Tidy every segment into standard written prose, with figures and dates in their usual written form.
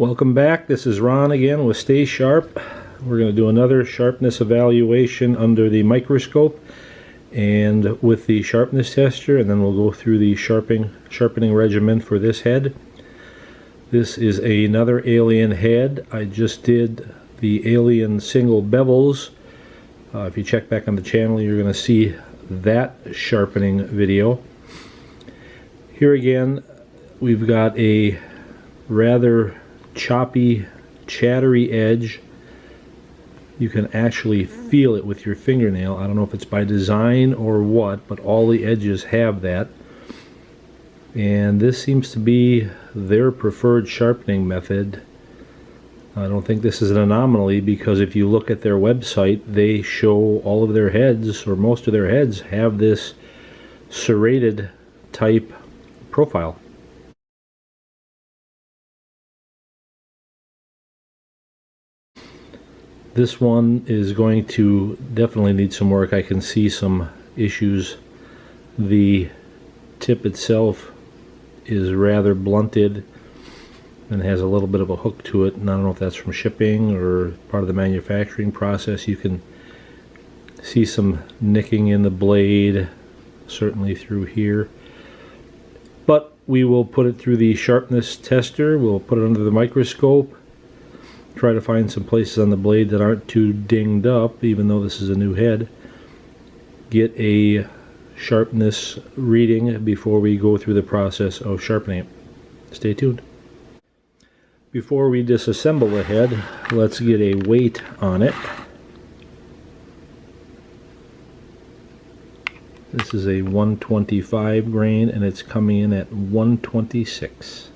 Welcome back. This is Ron again with Stay Sharp. We're going to do another sharpness evaluation under the microscope and with the sharpness tester, and then we'll go through the sharpening regimen for this head. This is another alien head. I just did the alien single bevels. If you check back on the channel, you're going to see that sharpening video. Here again, we've got a rather choppy, chattery edge. You can actually feel it with your fingernail. I don't know if it's by design or what, but all the edges have that. And this seems to be their preferred sharpening method. I don't think this is an anomaly, because if you look at their website, they show all of their heads, or most of their heads, have this serrated type profile. This one is going to definitely need some work. I can see some issues. The tip itself is rather blunted and has a little bit of a hook to it, and I don't know if that's from shipping or part of the manufacturing process. You can see some nicking in the blade, certainly through here. But we will put it through the sharpness tester. We'll put it under the microscope, try to find some places on the blade that aren't too dinged up, even though this is a new head. Get a sharpness reading before we go through the process of sharpening it. Stay tuned. Before we disassemble the head, let's get a weight on it. This is a 125 grain, and it's coming in at 126.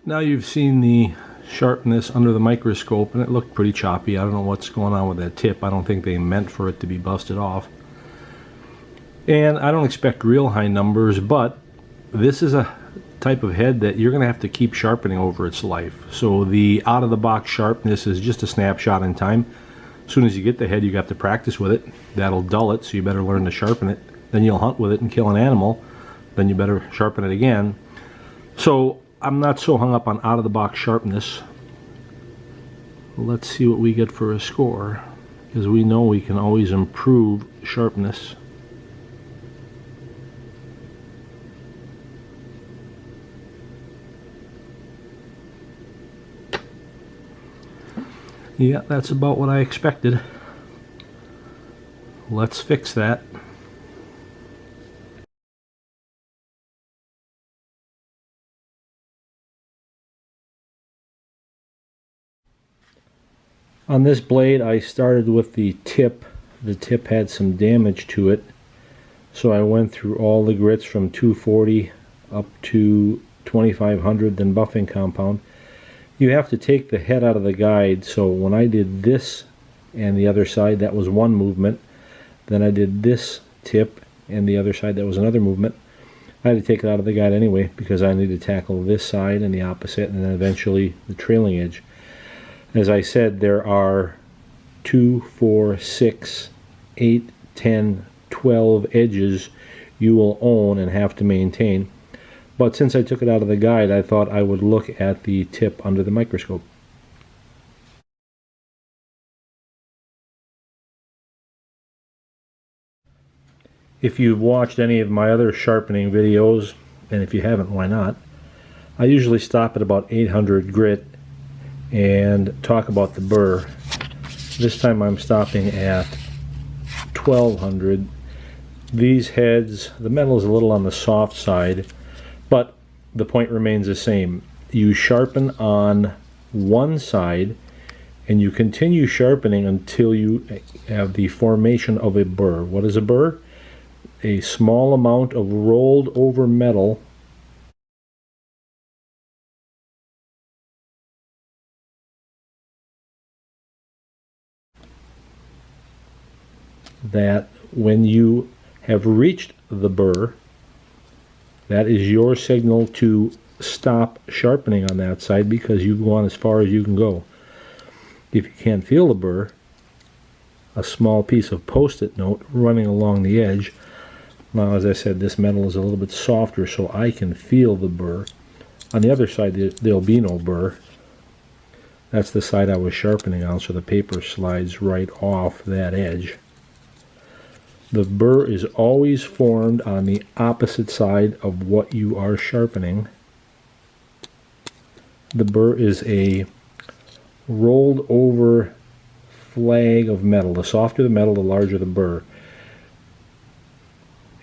Now you've seen the sharpness under the microscope, and it looked pretty choppy. I don't know what's going on with that tip. I don't think they meant for it to be busted off. And I don't expect real high numbers, but this is a type of head that you're going to have to keep sharpening over its life. So the out-of-the-box sharpness is just a snapshot in time. As soon as you get the head, you have to practice with it. That'll dull it, so you better learn to sharpen it. Then you'll hunt with it and kill an animal. Then you better sharpen it again. So I'm not so hung up on out-of-the-box sharpness. Let's see what we get for a score, because we know we can always improve sharpness. Yeah, that's about what I expected. Let's fix that. On this blade, I started with the tip. The tip had some damage to it, so I went through all the grits from 240 up to 2500, then buffing compound. You have to take the head out of the guide, so when I did this and the other side, that was one movement. Then I did this tip and the other side, that was another movement. I had to take it out of the guide anyway, because I need to tackle this side and the opposite, and then eventually the trailing edge. As I said, there are 2, 4, 6, 8, 10, 12 edges you will own and have to maintain. But since I took it out of the guide, I thought I would look at the tip under the microscope. If you've watched any of my other sharpening videos, and if you haven't, why not, I usually stop at about 800 grit and talk about the burr. This time I'm stopping at 1200. These heads, the metal is a little on the soft side, but the point remains the same. You sharpen on one side and you continue sharpening until you have the formation of a burr. What is a burr? A small amount of rolled over metal that when you have reached the burr, that is your signal to stop sharpening on that side because you've gone as far as you can go. If you can't feel the burr, a small piece of post-it note running along the edge. Now, as I said, this metal is a little bit softer, so I can feel the burr. On the other side, there'll be no burr. That's the side I was sharpening on, so the paper slides right off that edge. The burr is always formed on the opposite side of what you are sharpening. The burr is a rolled over flag of metal. The softer the metal, the larger the burr.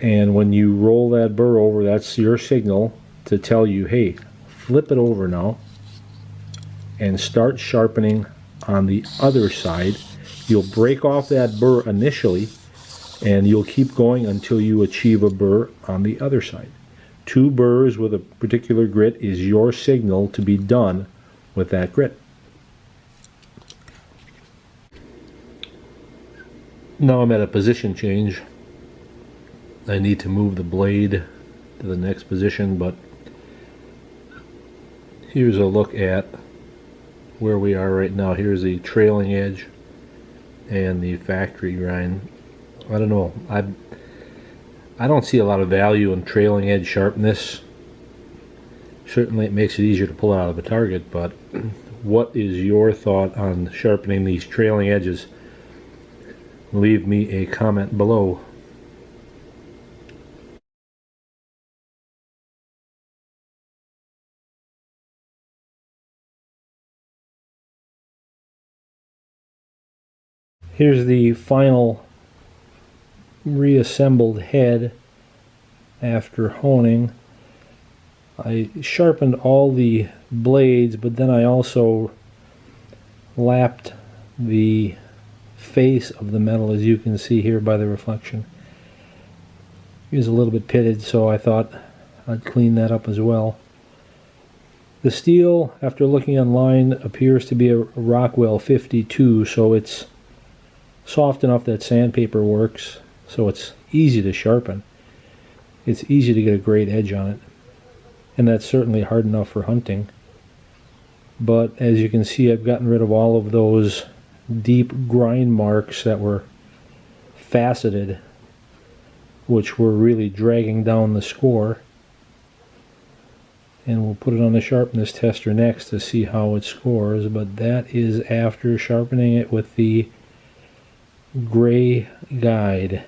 And when you roll that burr over, that's your signal to tell you, hey, flip it over now and start sharpening on the other side. You'll break off that burr initially, and you'll keep going until you achieve a burr on the other side. 2 burrs with a particular grit is your signal to be done with that grit. Now I'm at a position change. I need to move the blade to the next position, but here's a look at where we are right now. Here's the trailing edge and the factory grind. I don't know. I don't see a lot of value in trailing edge sharpness. Certainly it makes it easier to pull out of a target, but what is your thought on sharpening these trailing edges? Leave me a comment below. Here's the final reassembled head after honing. I sharpened all the blades, but then I also lapped the face of the metal, as you can see here by the reflection. It was a little bit pitted, so I thought I'd clean that up as well. The steel, after looking online, appears to be a Rockwell 52, so it's soft enough that sandpaper works, so it's easy to sharpen. It's easy to get a great edge on it, and that's certainly hard enough for hunting. But as you can see, I've gotten rid of all of those deep grind marks that were faceted, which were really dragging down the score. And we'll put it on the sharpness tester next to see how it scores, but that is after sharpening it with the gray guide.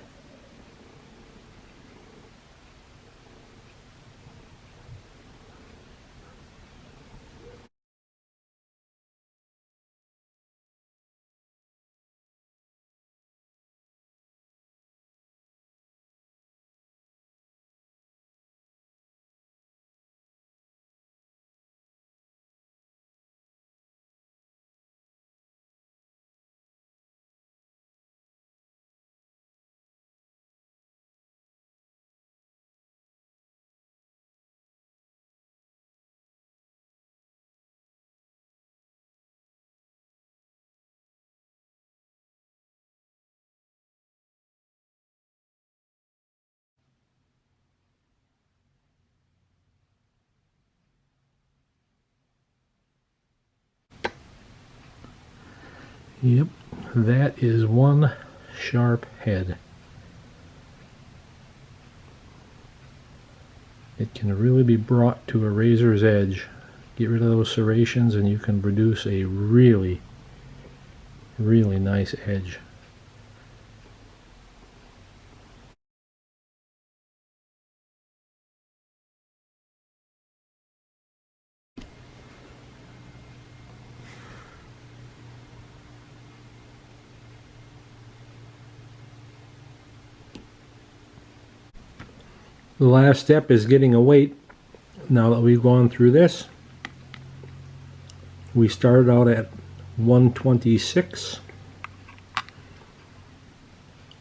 Yep, that is one sharp head. It can really be brought to a razor's edge. Get rid of those serrations and you can produce a really, really nice edge. The last step is getting a weight. Now that we've gone through this, we started out at 126.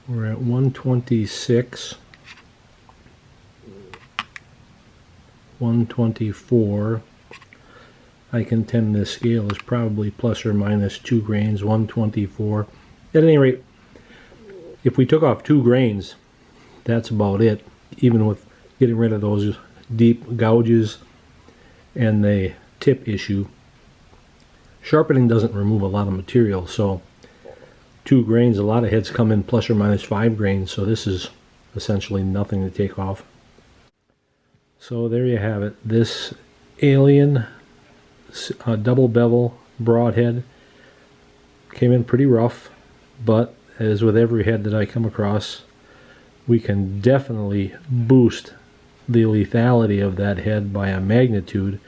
We're at 126, 124. I contend this scale is probably plus or minus 2 grains, 124. At any rate, if we took off 2 grains, that's about it, even with getting rid of those deep gouges and the tip issue. Sharpening doesn't remove a lot of material, so 2 grains, a lot of heads come in plus or minus 5 grains, so this is essentially nothing to take off. So there you have it. This alien double bevel broadhead came in pretty rough, but as with every head that I come across, we can definitely boost the lethality of that head by a magnitude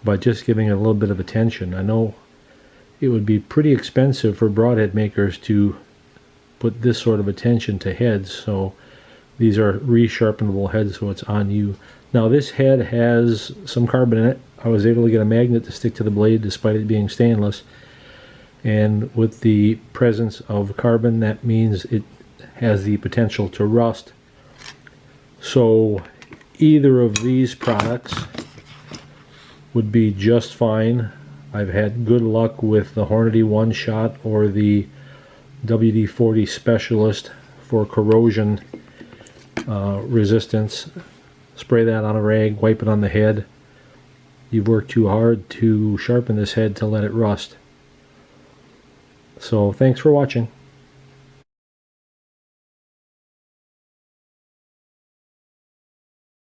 by just giving it a little bit of attention. I know it would be pretty expensive for broadhead makers to put this sort of attention to heads, so these are resharpenable heads, so it's on you. Now this head has some carbon in it. I was able to get a magnet to stick to the blade despite it being stainless, and with the presence of carbon, that means it has the potential to rust. So either of these products would be just fine. I've had good luck with the Hornady One Shot or the WD-40 Specialist for corrosion resistance. Spray that on a rag, wipe it on the head. You've worked too hard to sharpen this head to let it rust. So thanks for watching.